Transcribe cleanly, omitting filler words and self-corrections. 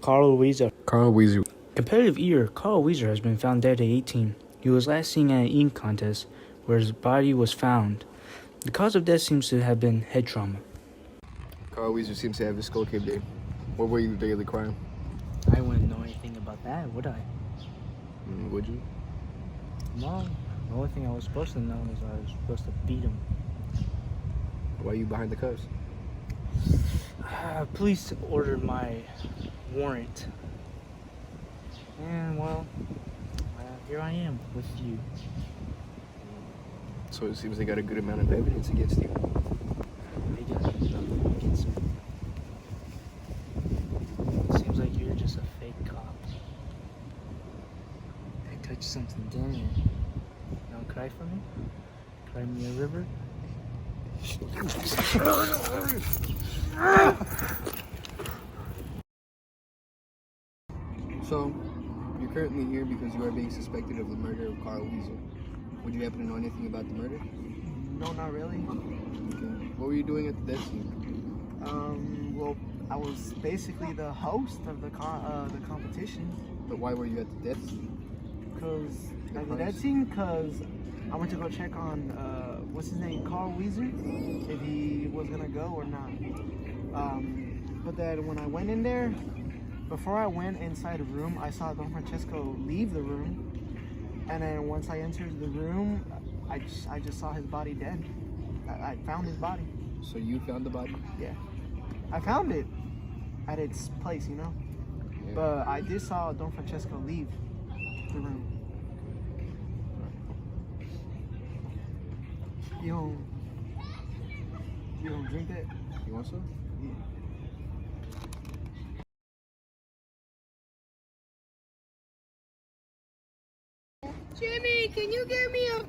Carl Wheezer. Carl Wheezer. Competitive eater Carl Wheezer has been found dead at 18. He was last seen at an eating contest where his body was found. The cause of death seems to have been head trauma. Carl Wheezer seems to have his skull caved in. What were your daily crime? I wouldn't know anything about that, would I? Would you? No. The only thing I was supposed to know is I was supposed to beat him. Why are you behind the cuffs? Police ordered my warrant. And, well, here I am with you. So it seems they got a good amount of evidence against you. They got nothing against me. It seems like you're just a fake cop. I touched something, didn't you? Don't cry for me? Cry me a river? So, you're currently here because you are being suspected of the murder of Carl Wheezer. Would you happen to know anything about the murder? No, not really. Okay. What were you doing at the death scene? Well, I was basically the host of the competition. But why were you at the death scene? Because I went to go check on what's his name, Carl Wheezer, if he was gonna go or not. But then when I went in there, before I went inside the room, I saw Don Francesco leave the room, and then once I entered the room, I just saw his body dead. I found his body. So you found the body? Yeah, I found it at its place, you know. Yeah. But I did saw Don Francesco leave the room. You don't drink that? You want some? Yeah. Jimmy, can you get me a